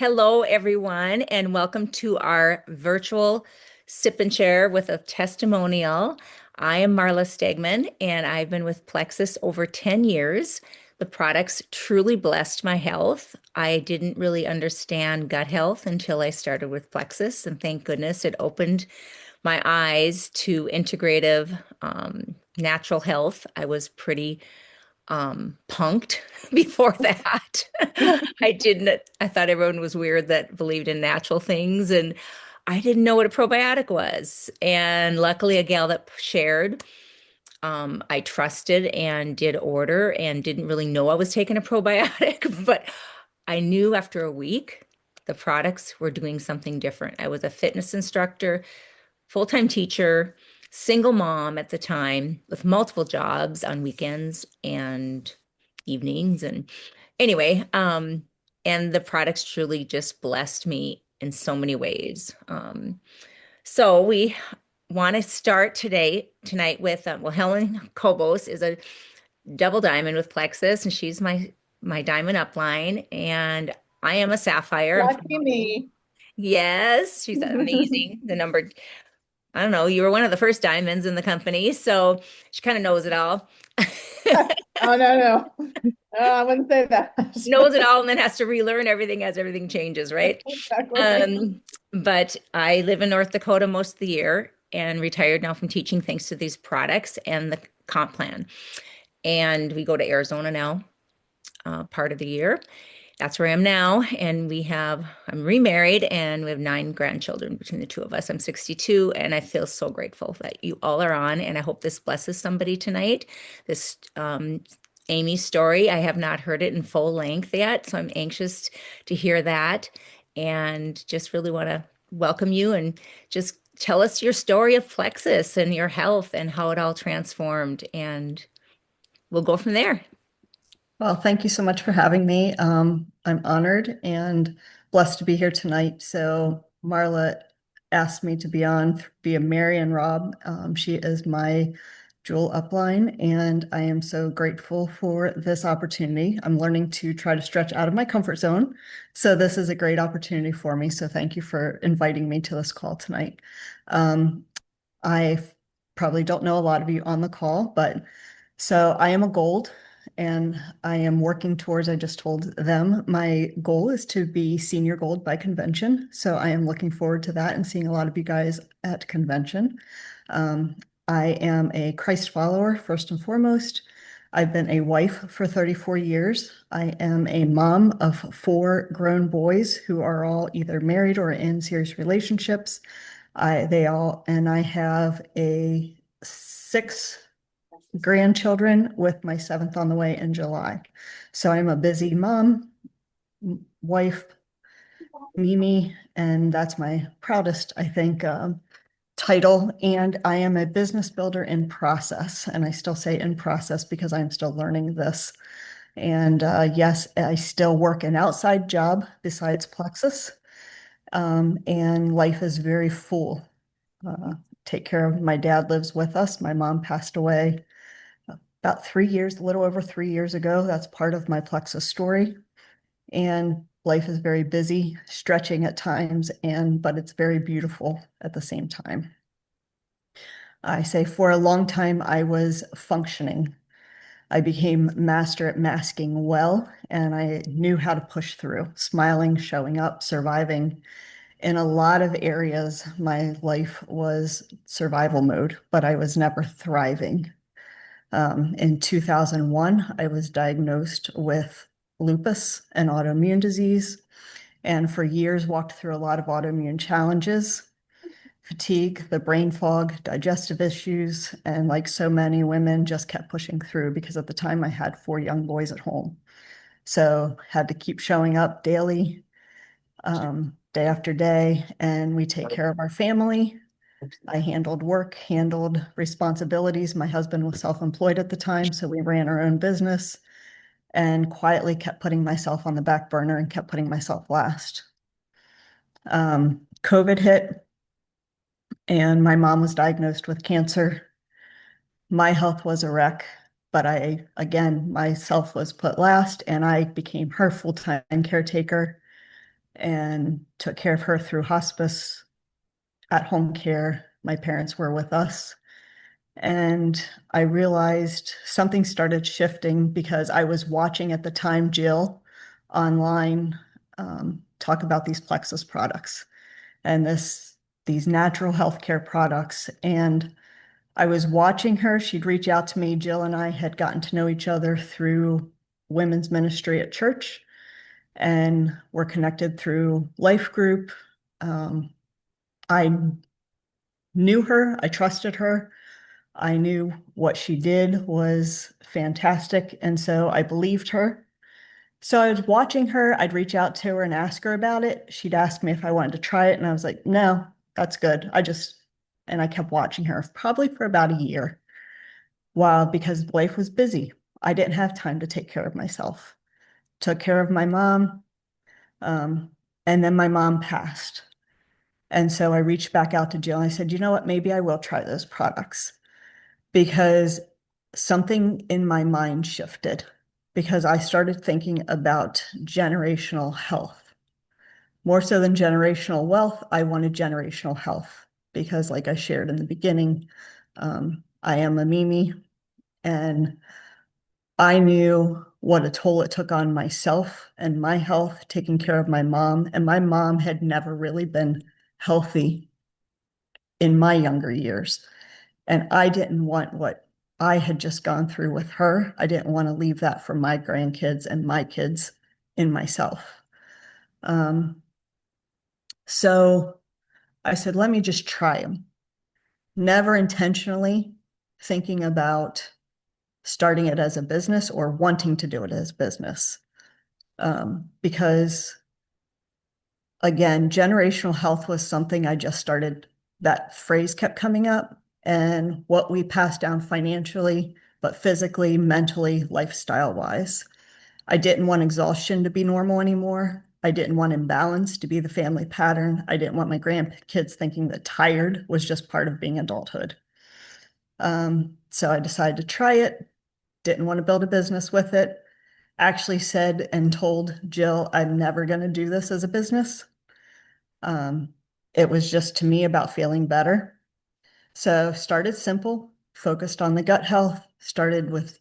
Hello, everyone, and welcome to our virtual sip and share with a testimonial. I am Marla Stegman, and I've been with Plexus over 10 years. The products truly blessed my health. I didn't really understand gut health until I started with Plexus, and thank goodness it opened my eyes to integrative natural health. I was pretty punked before that. I thought everyone was weird that believed in natural things, and I didn't know what a probiotic was. And luckily, a gal that shared, I trusted and did order and didn't really know I was taking a probiotic, but I knew after a week the products were doing something different. I was a fitness instructor, full-time teacher, single mom at the time with multiple jobs on weekends and evenings. And anyway, and the products truly just blessed me in so many ways. So we want to start tonight with, well, Helen Kobos is a double diamond with Plexus, and she's my diamond upline, and I am a sapphire. Lucky me. Yes, she's amazing. The number I don't know, you were one of the first diamonds in the company, so she kind of knows it all. Oh, no, no. I wouldn't say that. Knows it all and then has to relearn everything as everything changes, right? Exactly. Um, but I live in North Dakota most of the year and retired now from teaching thanks to these products and the comp plan. And we go to Arizona now, part of the year. That's where I am now. And I'm remarried and we have 9 grandchildren between the two of us. I'm 62 and I feel so grateful that you all are on. And I hope this blesses somebody tonight. This Amy story, I have not heard it in full length yet. So I'm anxious to hear that and just really want to welcome you and just tell us your story of Plexus and your health and how it all transformed. And we'll go from there. Well, thank you so much for having me. I'm honored and blessed to be here tonight. So Marla asked me to be on via Mary and Rob. She is my jewel upline, and I am so grateful for this opportunity. I'm learning to try to stretch out of my comfort zone. So this is a great opportunity for me. So thank you for inviting me to this call tonight. Um, I probably don't know a lot of you on the call, but so I am a gold and I am working towards, I just told them my goal is to be senior gold by convention. So I am looking forward to that and seeing a lot of you guys at convention. Um, I am a Christ follower first and foremost. I've been a wife for 34 years. I am a mom of 4 grown boys who are all either married or in serious relationships. I have a 6 grandchildren with my 7th on the way in July. So I'm a busy mom, wife, Mimi, and that's my proudest, I think, title. And I am a business builder in process. And I still say in process because I'm still learning this. And yes, I still work an outside job besides Plexus. And life is very full. Uh, Take care of my dad lives with us. My mom passed away about 3 years, a little over 3 years ago. That's part of my Plexus story. And life is very busy, stretching at times, but it's very beautiful at the same time. I say for a long time, I was functioning. I became master at masking well, and I knew how to push through, smiling, showing up, surviving. In a lot of areas, my life was survival mode, but I was never thriving. In 2001, I was diagnosed with lupus, an autoimmune disease, and for years walked through a lot of autoimmune challenges, fatigue, the brain fog, digestive issues, and like so many women, just kept pushing through because at the time I had 4 young boys at home. So had to keep showing up daily, day after day, and we take care of our family. I handled work, handled responsibilities. My husband was self-employed at the time, so we ran our own business and quietly kept putting myself on the back burner and kept putting myself last. COVID hit and my mom was diagnosed with cancer. My health was a wreck, but again, myself was put last and I became her full-time caretaker. and took care of her through hospice, at home care. My parents were with us. And I realized something started shifting because I was watching at the time Jill online talk about these Plexus products and these natural healthcare products. And I was watching her. She'd reach out to me. Jill and I had gotten to know each other through women's ministry at church, and we're connected through life group. I knew her, I trusted her. I knew what she did was fantastic. And so I believed her. So I was watching her. I'd reach out to her and ask her about it. She'd ask me if I wanted to try it. And I was like, no, that's good. And I kept watching her probably for about a year. While because life was busy, I didn't have time to take care of myself. Took care of my mom. Um, and then my mom passed. And so I reached back out to Jill and I said, you know what? Maybe I will try those products because something in my mind shifted because I started thinking about generational health. More so than generational wealth, I wanted generational health because, like I shared in the beginning, I am a Mimi and I knew what a toll it took on myself and my health, taking care of my mom. And my mom had never really been healthy in my younger years. And I didn't want what I had just gone through with her. I didn't want to leave that for my grandkids and my kids in myself. Um, so I said, let me just try them. Never intentionally thinking about starting it as a business or wanting to do it as business. Because again, generational health was something I just started, that phrase kept coming up, and what we pass down financially, but physically, mentally, lifestyle wise. I didn't want exhaustion to be normal anymore. I didn't want imbalance to be the family pattern. I didn't want my grandkids thinking that tired was just part of being adulthood. So I decided to try it, didn't want to build a business with it. Actually said and told Jill, I'm never going to do this as a business. Um, it was just to me about feeling better. So started simple, focused on the gut health, started with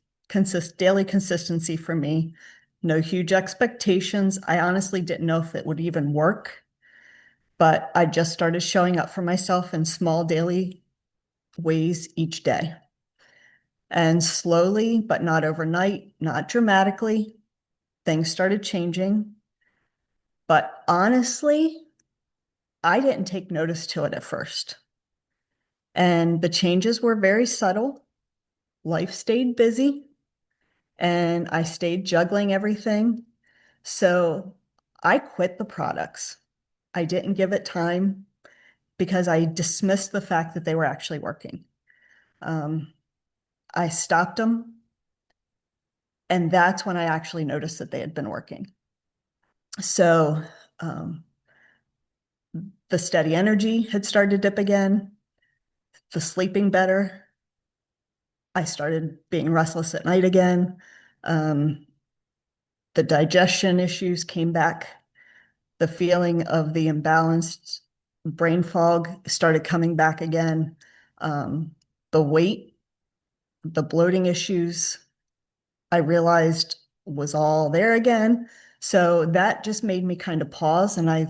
daily consistency for me. No huge expectations. I honestly didn't know if it would even work, but I just started showing up for myself in small daily ways each day. And slowly, but not overnight, not dramatically, things started changing. But honestly, I didn't take notice to it at first. And the changes were very subtle. Life stayed busy and I stayed juggling everything. So I quit the products. I didn't give it time because I dismissed the fact that they were actually working. Um, I stopped them, and that's when I actually noticed that they had been working. So um, the steady energy had started to dip again, the sleeping better. I started being restless at night again. Um, the digestion issues came back. The feeling of the imbalanced brain fog started coming back again. Um, the weight, the bloating issues, I realized was all there again. So that just made me kind of pause. And I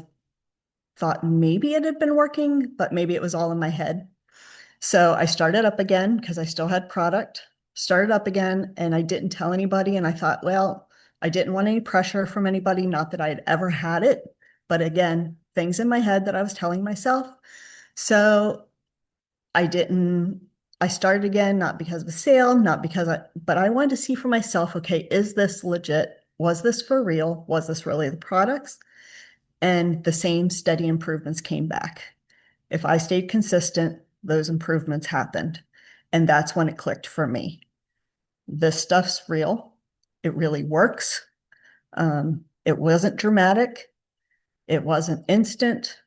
thought maybe it had been working, but maybe it was all in my head. So I started up again because I still had product, started up again, and I didn't tell anybody. And I thought, well, I didn't want any pressure from anybody, not that I had ever had it, but again, things in my head that I was telling myself. So I didn't, I started again, not because of a sale, not because but I wanted to see for myself, okay, is this legit? Was this for real? Was this really the products? And the same steady improvements came back. If I stayed consistent, those improvements happened. And that's when it clicked for me. This stuff's real. It really works. It wasn't dramatic. It wasn't instant,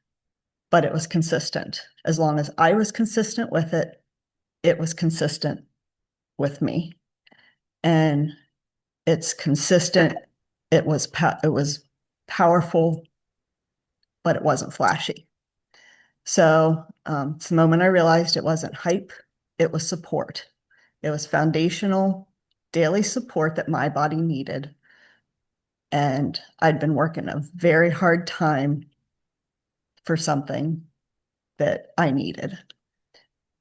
but it was consistent. As long as I was consistent with it, it was consistent with me. And it's consistent. It was powerful. but it wasn't flashy. So it's the moment I realized it wasn't hype, it was support. It was foundational daily support that my body needed. And I'd been working a very hard time for something that I needed.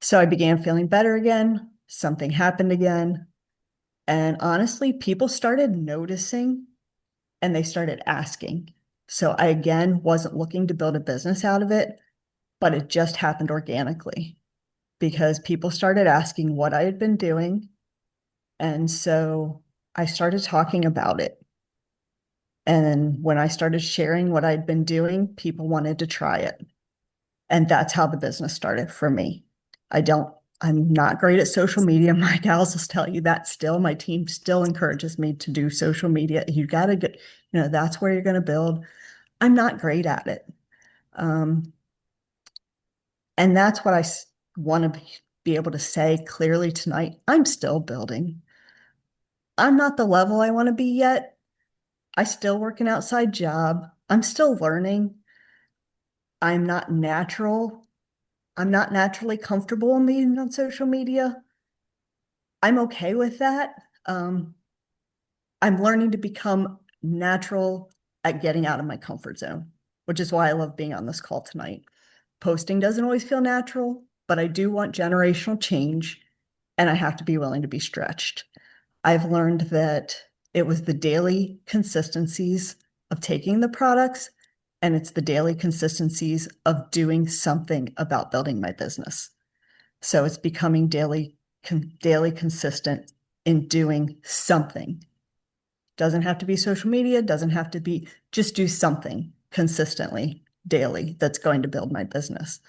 So I began feeling better again. Something happened again. And honestly, people started noticing and they started asking. So I again wasn't looking to build a business out of it, but it just happened organically because people started asking what I had been doing. And so I started talking about it. And then when I started sharing what I'd been doing, people wanted to try it. And that's how the business started for me. I'm not great at social media. My gals will tell you that still. My team still encourages me to do social media. You got to get, that's where you're going to build. I'm not great at it. Um, and that's what I want to be able to say clearly tonight. I'm still building. I'm not the level I want to be yet. I still work an outside job. I'm still learning. I'm not natural. I'm not naturally comfortable in being on social media. I'm okay with that. I'm learning to become natural at getting out of my comfort zone, which is why I love being on this call tonight. Posting doesn't always feel natural, but I do want generational change and I have to be willing to be stretched. I've learned that it was the daily consistencies of taking the products and it's the daily consistencies of doing something about building my business. So it's becoming daily consistent in doing something. Doesn't have to be social media, doesn't have to be, just do something consistently daily that's going to build my business.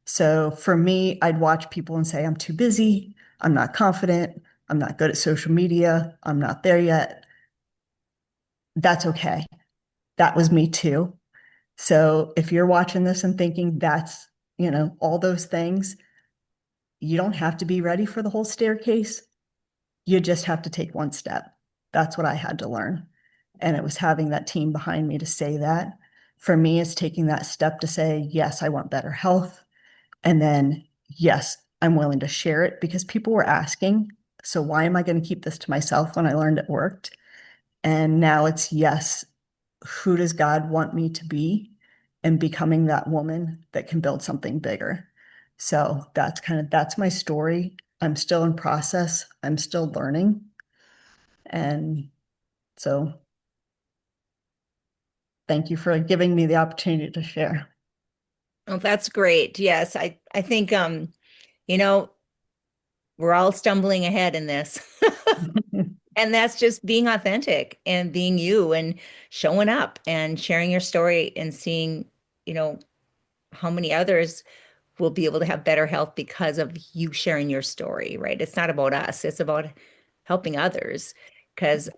So for me, I'd watch people and say, I'm too busy, I'm not confident, I'm not good at social media, I'm not there yet. That's okay. That was me too. So if you're watching this and thinking that's, all those things, you don't have to be ready for the whole staircase. You just have to take one step. That's what I had to learn. And it was having that team behind me to say that. For me, it's taking that step to say, yes, I want better health. And then, yes, I'm willing to share it because people were asking. So why am I going to keep this to myself when I learned it worked? And now it's, yes, who does God want me to be? And becoming that woman that can build something bigger. So that's my story. I'm still in process. I'm still learning. And so thank you for giving me the opportunity to share. Oh, that's great. Yes, I think you know, we're all stumbling ahead in this. And that's just being authentic and being you and showing up and sharing your story and seeing, you know, how many others will be able to have better health because of you sharing your story, right? It's not about us, it's about helping others. Because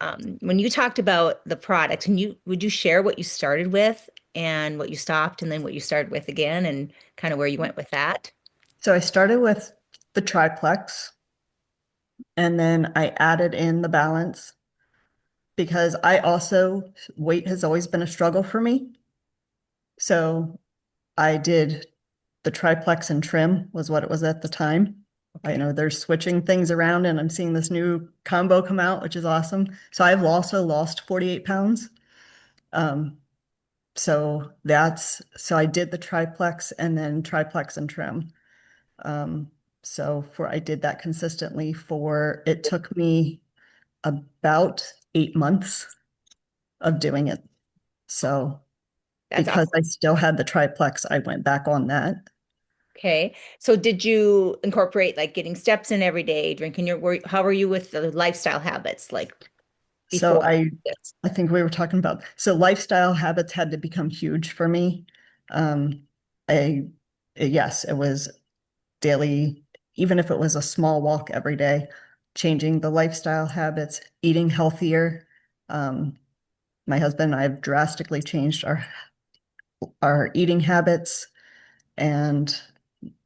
when you talked about the product, and would you share what you started with and what you stopped and then what you started with again and kind of where you went with that? So I started with the triplex and then I added in the balance because weight has always been a struggle for me. So I did the triplex and trim was what it was at the time. I Okay. know they're switching things around and I'm seeing this new combo come out, which is awesome. So I've also lost 48 pounds. Um, so I did the triplex and then triplex and trim. Um, I did that consistently it took me about 8 months of doing it. So That's because awesome. I still had the triplex, I went back on that. Okay. So did you incorporate like getting steps in every day, drinking how are you with the lifestyle habits like So before I this? I think we were talking about so lifestyle habits had to become huge for me. Um, I yes, it was daily, even if it was a small walk every day, changing the lifestyle habits, eating healthier. Um, my husband and I have drastically changed our eating habits and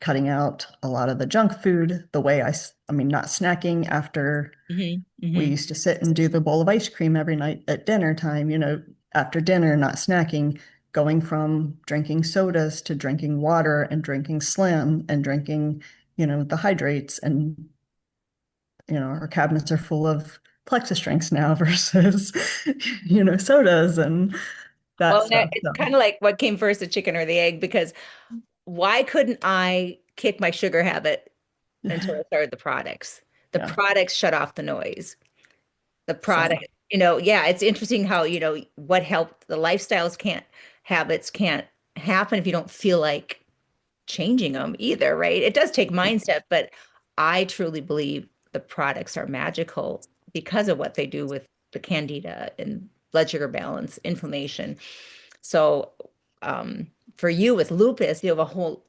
cutting out a lot of the junk food, I mean, not snacking after Hmm. we Hmm. used to sit and do the bowl of ice cream every night at dinner time, after dinner, not snacking, going from drinking sodas to drinking water and drinking Slim and drinking, the hydrates. And, our cabinets are full of Plexus drinks now versus, sodas and that Well, stuff. it's So, kind of like what came first, the chicken or the egg? Because why couldn't I kick my sugar habit until I started the products? The yeah. products shut off the noise. The So, product, yeah, it's interesting how, what helped the lifestyles habits can't happen if you don't feel like changing them either, right? It does take mindset, but I truly believe the products are magical because of what they do with the candida and blood sugar balance, inflammation. So, for you with lupus, you have a whole,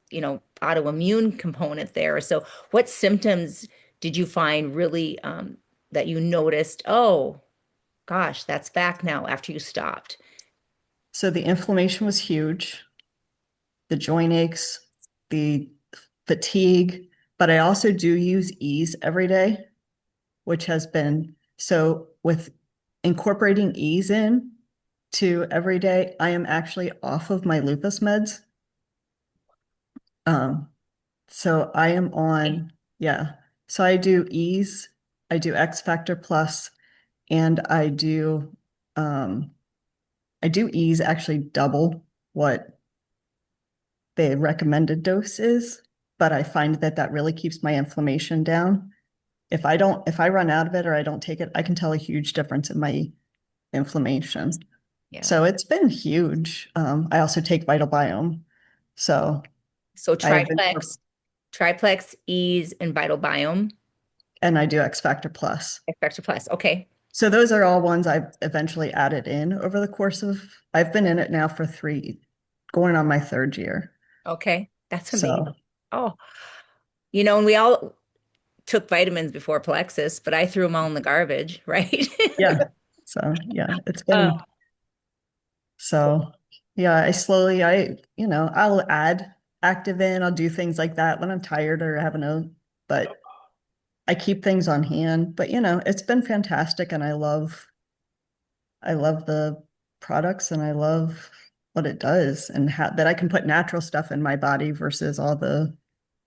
autoimmune component there. So, what symptoms did you find really that you noticed? Oh, gosh, that's back now after you stopped. so the inflammation was huge, the joint aches, the fatigue, but I also do use ease every day, which has been so with incorporating ease in to every day, I am actually off of my lupus meds. Um, so I am on, yeah. So I do ease, I do X Factor Plus, and um I do ease actually double what the recommended dose is, but I find that that really keeps my inflammation down. If I run out of it or I don't take it, I can tell a huge difference in my inflammation. Yeah. So it's been huge. I also take Vital Biome. So So I have been, Triplex, Ease, and Vital Biome, and I do X Factor Plus. Extra Plus. Okay. So those are all ones I've eventually added in over the course of, I've been in it now for going on my third year. Okay. That's amazing. So Oh, and we all took vitamins before Plexus, but I threw them all in the garbage, right? yeah. So yeah, it's Uh, been so yeah, I'll add active in, I'll do things like that when I'm tired or having but I keep things on hand. But it's been fantastic and I love the products and I love what it does and that I can put natural stuff in my body versus all the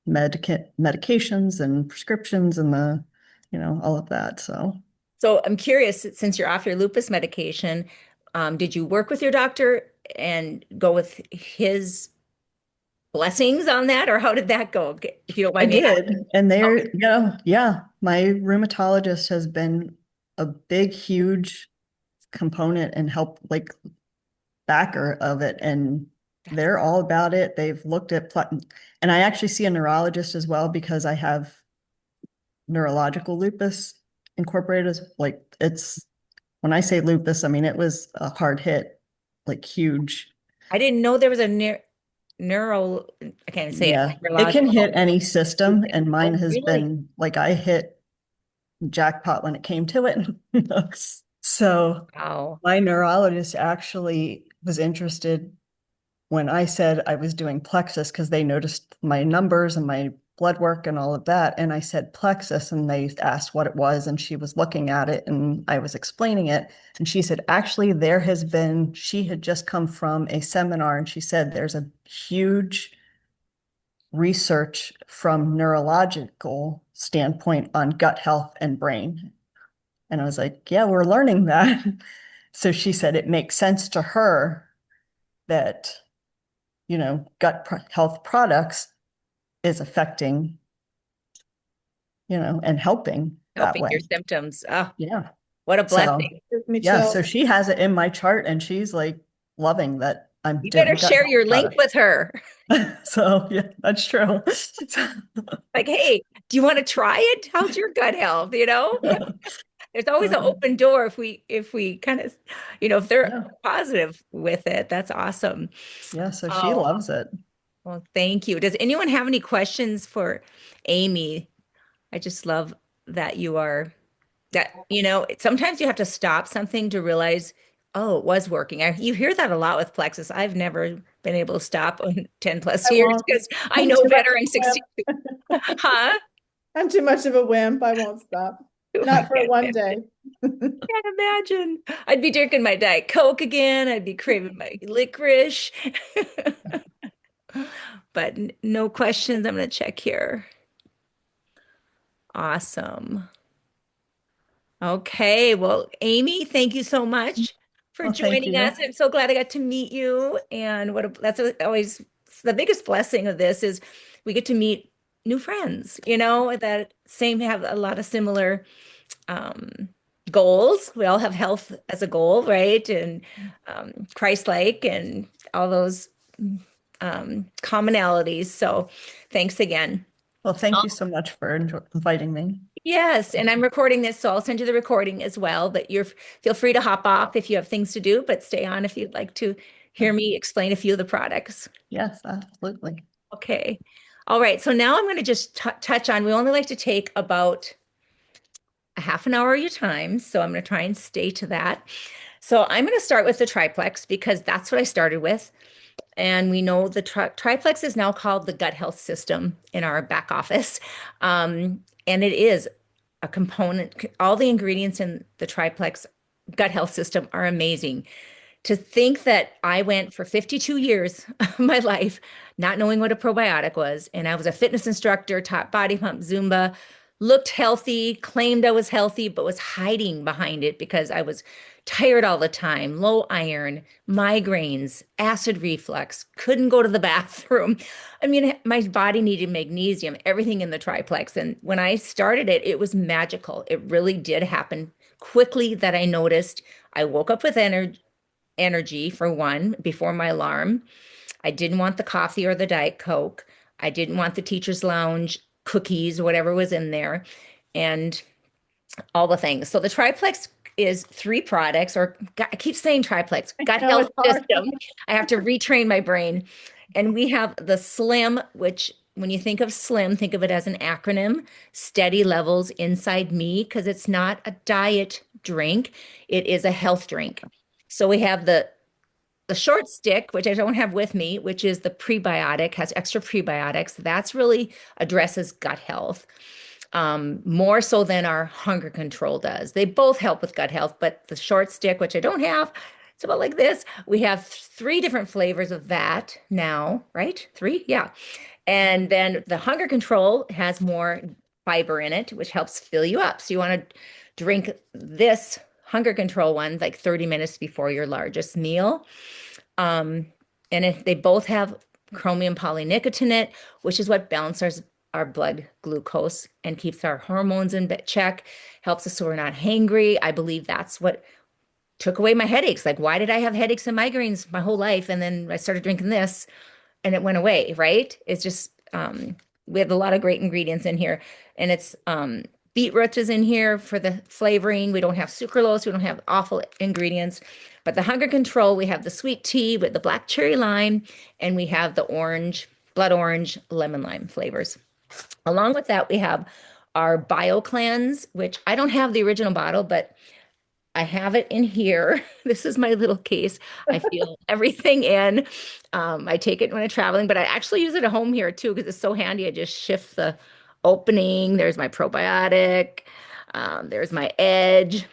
medications and prescriptions and all of that. So so I'm curious, since you're off your lupus medication, did you work with your doctor and go with his blessings on that, or how did that go? If you don't I mind me did. And asking. yeah, my rheumatologist has been a big, huge component and help like backer of it. And That's they're all about it. They've looked at, and I actually see a neurologist as well because I have neurological lupus incorporated as like when I say lupus, I mean it was a hard hit, like huge. I didn't know there was a neuro, I can't even say it, Yeah, it can neurological. hit any system, and mine Oh, has really? been like I hit jackpot when it came to it. So Wow. my neurologist actually was interested when I said I was doing Plexus because they noticed my numbers and my blood work and all of that. And I said Plexus, and they asked what it was. And she was looking at it and I was explaining it. And she said, actually, she had just come from a seminar and she said there's a huge research from neurological standpoint on gut health and brain. And I was like, yeah, we're learning that. So she said it makes sense to her that, health products is affecting, and helping that Helping your way. symptoms. Oh, Yeah. what a So, blessing. Gives me yeah. So chills. she has it in my chart and she's like loving that I'm You better doing gut share health your link products. with her. So, yeah, that's true. Like, hey, do you want to try it? How's your gut health? There's always an open door if we kind of, if they're Yeah. positive with it. That's awesome. Yeah. So she Oh, loves it. well, thank you. Does anyone have any questions for Amy? I just love that sometimes you have to stop something to realize, oh, it was working. You hear that a lot with Plexus. I've never been able to stop in 10 plus I years won't. because I I'm know too much better. of I'm a wimp. 62. Huh? I'm too much of a wimp. I won't stop. I Not for can't one stand day. it. Can't imagine. I'd be drinking my Diet Coke again. I'd be craving my licorice. But no questions. I'm going to check here. Awesome. Okay. Well, Amy, thank you so much for Well, thank joining us. you. I'm so glad I got to meet you. And that's always the biggest blessing of this is we get to meet new friends, that same have a lot of similar um, goals. We all have health as a goal, right? And Christ-like and all those commonalities. So thanks again. Well, thank you so much for inviting me. Yes, and I'm recording this, so I'll send you the recording as well. But feel free to hop off if you have things to do, but stay on if you'd like to hear me explain a few of the products. Yes, absolutely. Okay. All right. So now I'm going to just touch on, we only like to take about a half an hour of your time. So I'm going to try and stay to that. So I'm going to start with the triplex because that's what I started with. And we know the triplex is now called the gut health system in our back office. And it is a component, all the ingredients in the triplex gut health system are amazing. To think that I went for 52 years of my life not knowing what a probiotic was, and I was a fitness instructor, taught body pump, Zumba, looked healthy, claimed I was healthy, but was hiding behind it because I was tired all the time, low iron, migraines, acid reflux, couldn't go to the bathroom. I mean, my body needed magnesium, everything in the triplex. And when I started it, it was magical. It really did happen quickly that I noticed I woke up with energy for one before my alarm. I didn't want the coffee or the Diet Coke. I didn't want the teacher's lounge cookies or whatever was in there and all the things. So the triplex is three products, or I keep saying triplex, gut No, health it's hard. system. I have to retrain my brain. And we have the SLIM, which when you think of SLIM, think of it as an acronym, steady levels inside me, because it's not a diet drink, it is a health drink. So we have the short stick, which I don't have with me, which is the prebiotic, has extra prebiotics. That's really addresses gut health, more so than our hunger control does. They both help with gut health, but the short stick, which I don't have, it's about like this. We have three different flavors of that now, right? Three? Yeah. And then the hunger control has more fiber in it, which helps fill you up. So you want to drink this hunger control one like 30 minutes before your largest meal. Um, and if they both have chromium polynicotinate, which is what balances our blood glucose and keeps our hormones in check, helps us so we're not hangry. I believe that's what took away my headaches. Like, why did I have headaches and migraines my whole life? And then I started drinking this and it went away, right? It's just we have a lot of great ingredients in here. And it's beetroot is in here for the flavoring. We don't have sucralose, we don't have awful ingredients. But the hunger control, we have the sweet tea with the black cherry lime, and we have the orange, blood orange, lemon lime flavors. Along with that, we have our bio cleanse, which I don't have the original bottle, but I have it in here. This is my little case. I feel everything in. I take it when I'm traveling, but I actually use it at home here too because it's so handy. I just shift the opening. There's my probiotic. There's my edge.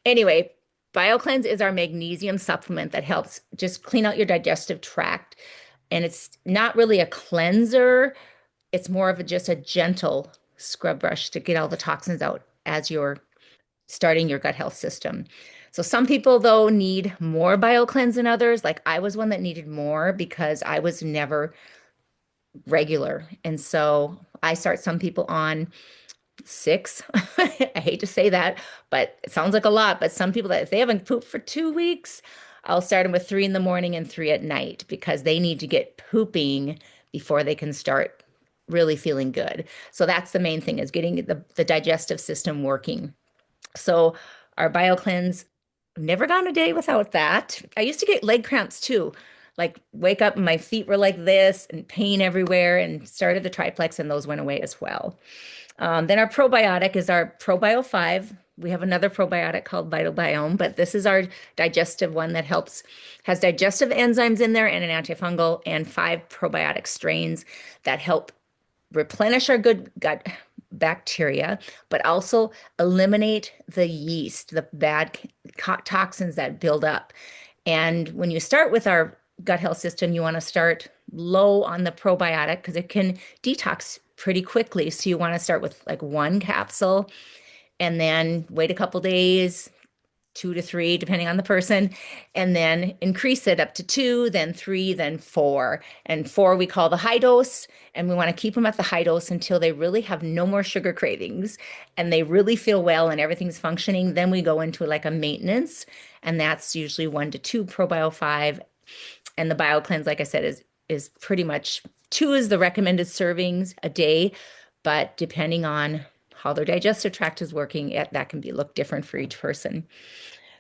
Anyway, BioCleanse is our magnesium supplement that helps just clean out your digestive tract. And it's not really a cleanser. It's more of just a gentle scrub brush to get all the toxins out as you're starting your gut health system. So some people though need more BioCleanse than others. Like I was one that needed more because I was never regular. And so I start some people on six. I hate to say that, but it sounds like a lot. But some people that if they haven't pooped for 2 weeks, I'll start them with three in the morning and three at night because they need to get pooping before they can start really feeling good. So that's the main thing is getting the digestive system working. So our BioCleanse, I've never gone a day without that. I used to get leg cramps too. Like wake up and my feet were like this and pain everywhere and started the triplex and those went away as well. Then our probiotic is our Probio 5. We have another probiotic called Vital Biome, but this is our digestive one that has digestive enzymes in there and an antifungal and 5 probiotic strains that help replenish our good gut bacteria, but also eliminate the yeast, the bad toxins that build up. And when you start with our gut health system, you want to start low on the probiotic because it can detox pretty quickly. So you want to start with like one capsule and then wait a couple days, 2 to 3, depending on the person, and then increase it up to 2, then 3, then 4. And 4 we call the high dose, and we want to keep them at the high dose until they really have no more sugar cravings and they really feel well and everything's functioning. Then we go into like a maintenance, and that's usually 1 to 2 probio 5. And the bio cleanse, like I said, is pretty much 2 is the recommended servings a day, but depending on how their digestive tract is working, that can be look different for each person.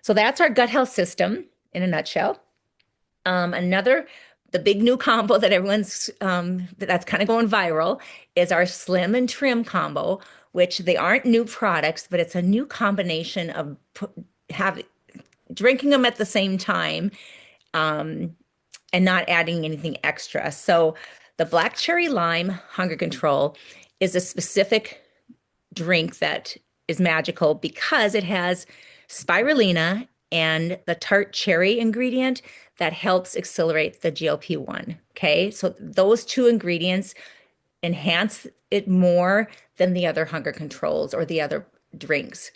So that's our gut health system in a nutshell. Another, the big new combo that everyone's that's kind of going viral is our slim and trim combo, which they aren't new products, but it's a new combination of have drinking them at the same time and not adding anything extra. So the black cherry lime hunger control is a specific drink that is magical because it has spirulina and the tart cherry ingredient that helps accelerate the GLP-1. Okay. So those two ingredients enhance it more than the other hunger controls or the other drinks.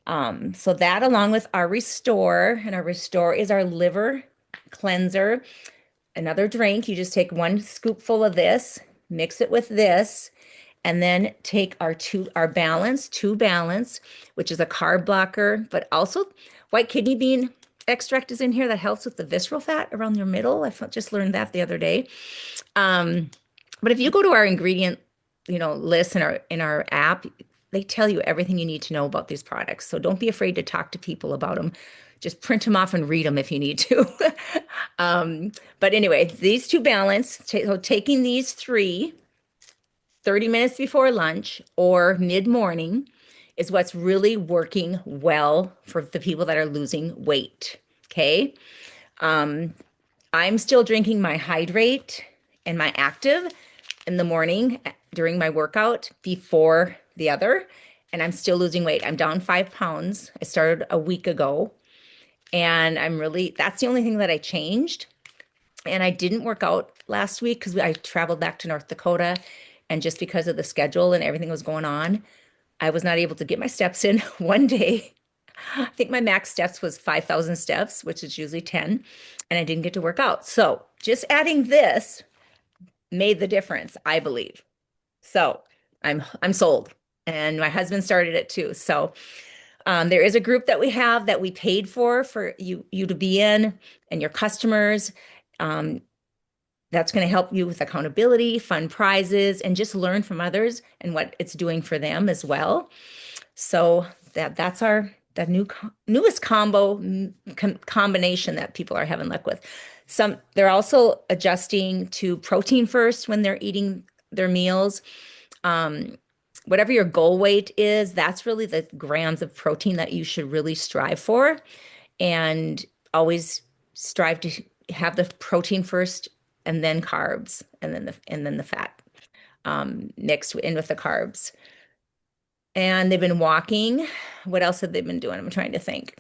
So that along with our Restore, and our Restore is our liver cleanser. Another drink, you just take 1 scoopful of this, mix it with this, and then take our balance, 2 balance, which is a carb blocker, but also white kidney bean extract is in here that helps with the visceral fat around your middle. I just learned that the other day. But if you go to our ingredient, list in our app, they tell you everything you need to know about these products. So don't be afraid to talk to people about them. Just print them off and read them if you need to. But anyway, these 2 balance, so taking these 30 minutes before lunch or mid-morning is what's really working well for the people that are losing weight. Okay. I'm still drinking my hydrate and my active in the morning during my workout before the other, and I'm still losing weight. I'm down 5 pounds. I started a week ago, and that's the only thing that I changed. And I didn't work out last week because I traveled back to North Dakota. And just because of the schedule and everything was going on, I was not able to get my steps in one day. I think my max steps was 5,000 steps, which is usually 10, and I didn't get to work out. So just adding this made the difference, I believe. So I'm sold. And my husband started it too. So there is a group that we have that we paid for you to be in and your customers. Um, that's going to help you with accountability, fun prizes, and just learn from others and what it's doing for them as well. So that's our that newest combination that people are having luck with. They're also adjusting to protein first when they're eating their meals. Um, Whatever your goal weight is, that's really the grams of protein that you should really strive for, and always strive to have the protein first and then carbs and then the fat mixed in with the carbs. And they've been walking. What else have they been doing? I'm trying to think.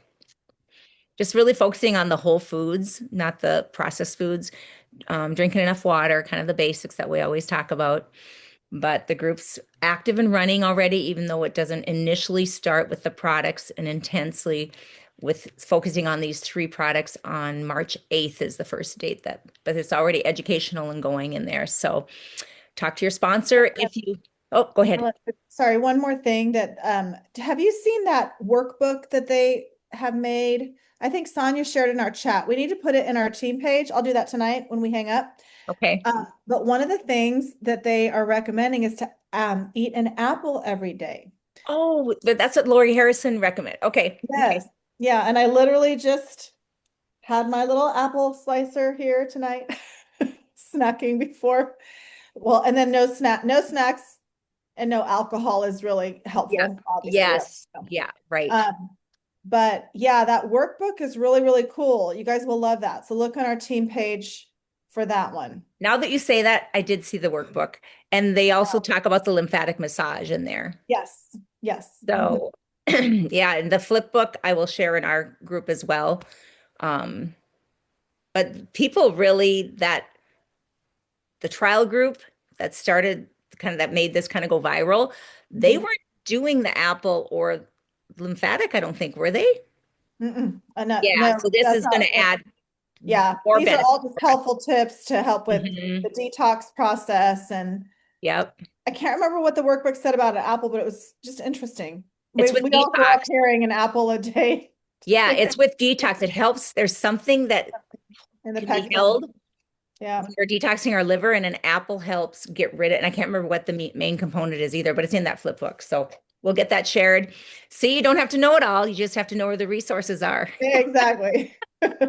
Just really focusing on the whole foods, not the processed foods, drinking enough water, kind of the basics that we always talk about. But the group's active and running already, even though it doesn't initially start with the products and intensely with focusing on these 3 products on March 8th is the first date but it's already educational and going in there. So talk to your sponsor oh, go ahead. Sorry, one more thing that have you seen that workbook that they have made? I think Sonia shared in our chat. We need to put it in our team page. I'll do that tonight when we hang up. Okay. But one of the things that they are recommending is to eat an apple every day. Oh, that's what Lori Harrison recommended. Okay. Yes. Yeah. And I literally just had my little apple slicer here tonight, snacking before. Well, and then no snacks and no alcohol is really Yeah. helpful, obviously. Yes. Yeah. Right. But yeah, that workbook is really, really cool. You guys will love that. So look on our team page for that one. Now that you say that, I did see the workbook, and they also talk about the lymphatic massage in there. Yes, yes. Mhm. So, yeah, and the flip book I will share in our group as well. Um, but people really that the trial group that started kind of that made this kind of go viral, they Mhm. weren't doing the apple or lymphatic, I don't think, were they? Mm-mm. No, Yeah, no, so this that's is going not. to add Yeah, more these are benefit all just for us. helpful tips to help with Hmm. the detox process. And Yep. I can't remember what the workbook said about an apple, but it was just interesting. It's We with we all grew up detox. hearing an apple a day Yeah, it's with detox. It helps. There's something that in the can be pecs. held Yeah. when we're detoxing our liver, and an apple helps get rid of it. And I can't remember what the main component is either, but it's in that flip book. So we'll get that shared. See, you don't have to know it all. You just have to know where the resources are. Exactly. Because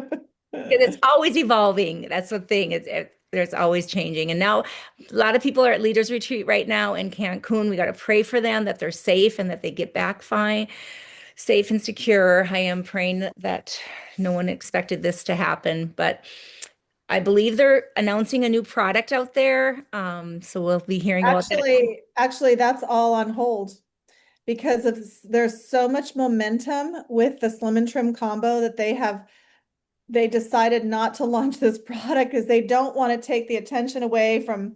it's always evolving. That's the thing. There's always changing. And now a lot of people are at Leaders Retreat right now in Cancun. We got to pray for them that they're safe and that they get back fine, safe and secure. I am praying that no one expected this to happen, but I believe they're announcing a new product out there. So we'll be hearing about that. Actually, that's all on hold because there's so much momentum with the Slim and Trim combo that they decided not to launch this product because they don't want to take the attention away from,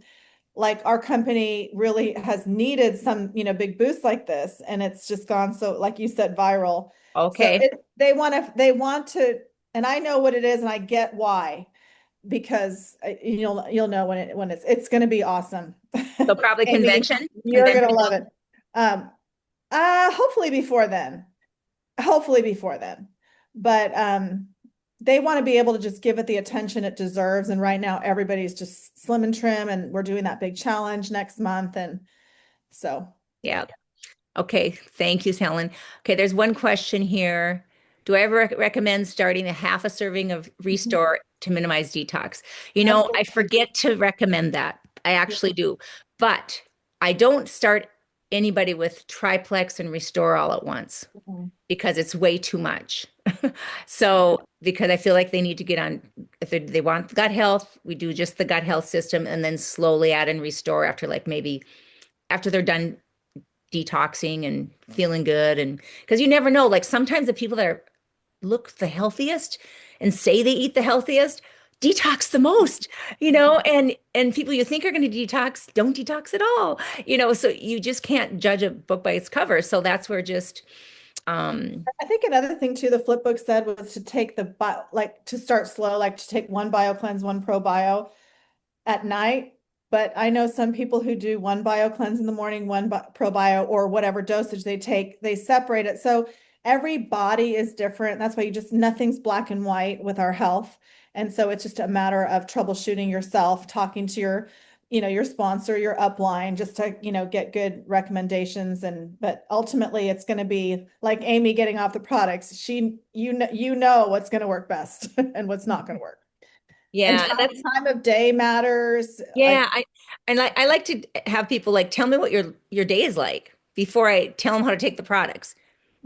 like, our company really has needed some, big boost like this, and it's just gone, so like you said, viral. So Okay. they want to, and I know what it is and I get why, because you'll know when it's going to be awesome. So probably Amy, convention, you're convention. going to love it. Um, hopefully before then. Hopefully before then. But they want to be able to just give it the attention it deserves. And right now everybody's just slim and trim, and we're doing that big challenge next month. And so Yeah. Okay, thank you, Helen. Okay, there's one question here. Do I ever recommend starting a half a serving of mhm, Restore to minimize detox? I absolutely. forget to recommend that. I actually do. But I don't start anybody with Triplex and Restore all at once Mhm. because it's way too much. So, because I feel like they need to get on, if they want gut health, we do just the gut health system and then slowly add in Restore after like maybe after they're done detoxing and feeling good. And because you never know, like sometimes the people that look the healthiest and say they eat the healthiest detox the most, and people you think are going to detox don't detox at all, so you just can't judge a book by its cover. So that's where just um I think another thing too, the flip book said was to take like to start slow, like to take one bio cleanse, one pro bio at night. But I know some people who do one bio cleanse in the morning, one pro bio, or whatever dosage they take, they separate it. So every body is different. That's why nothing's black and white with our health. And so it's just a matter of troubleshooting yourself, talking to your sponsor, your upline, just to, get good recommendations. But ultimately it's going to be like Amy getting off the products. You know what's going to work best and what's not going to work. And yeah, time, that's time of day matters. yeah, I like to have people like tell me what your day is like before I tell them how to take the products.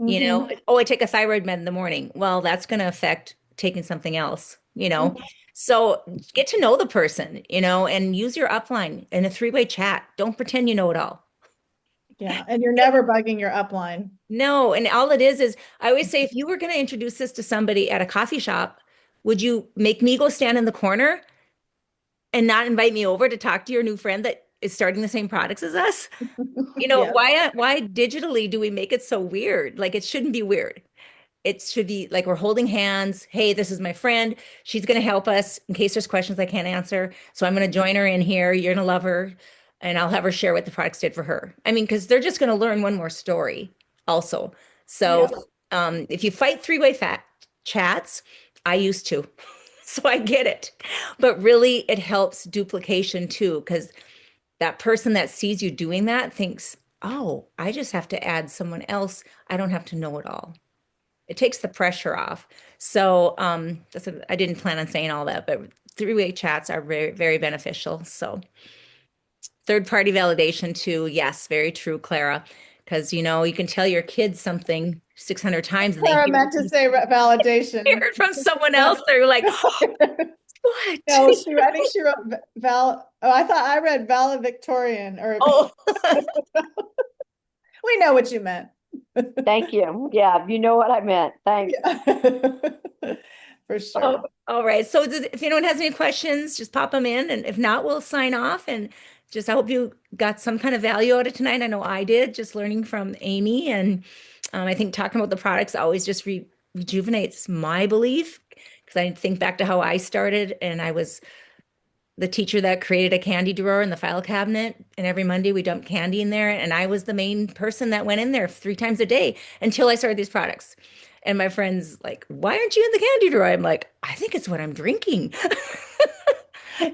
Mhm, Oh, I take a thyroid med in the morning. Well, that's going to affect taking something else. mhm. So get to know the person, and use your upline in a three-way chat. Don't pretend you know it all. Yeah, and you're never bugging your upline. No, and all it is I always say if you were going to introduce this to somebody at a coffee shop, would you make me go stand in the corner and not invite me over to talk to your new friend that is starting the same products as us? Yes. Why digitally do we make it so weird? Like it shouldn't be weird. It should be like we're holding hands. Hey, this is my friend. She's going to help us in case there's questions I can't answer. So I'm going to join her in here. You're going to love her. And I'll have her share what the products did for her. I mean, because they're just going to learn one more story also. So Yeah. if you fight three-way fat chats, I used to. So I get it. But really, it helps duplication too, because that person that sees you doing that thinks, oh, I just have to add someone else. I don't have to know it all. It takes the pressure off. So I didn't plan on saying all that, but three-way chats are very, very beneficial. So third party validation too. Yes, very true, Clara. Because you can tell your kids something 600 times and they Sarah hear meant to say hear validation. it from someone else. They're like, What? No, I think she wrote Val. Oh, I thought I read valedictorian, or Oh, we know what you meant. Thank you. Yeah, you know what I meant. Thanks. Yeah. For oh, sure. all right. So if anyone has any questions, just pop them in. And if not, we'll sign off. And just I hope you got some kind of value out of tonight. I know I did, just learning from Amy. And I think talking about the products always just rejuvenates my belief because I think back to how I started and I was the teacher that created a candy drawer in the file cabinet. And every Monday we dumped candy in there. And I was the main person that went in there 3 times a day until I started these products. And my friends like, why aren't you in the candy drawer? I'm like, I think it's what I'm drinking.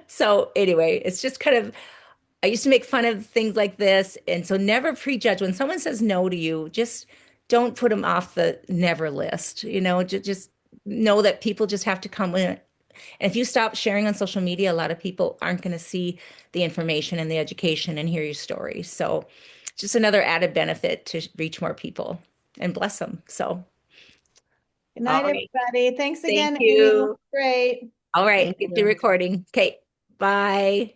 So anyway, it's just kind of I used to make fun of things like this. And so never prejudge. When someone says no to you, just don't put them off the never list. Just know that people just have to come in. And if you stop sharing on social media, a lot of people aren't going to see the information and the education and hear your story. So just another added benefit to reach more people and bless them. So, Good all night, right. everybody. Thanks Thank again, Amy. you. Great. All right. Thank Get the you. recording. Okay. Bye.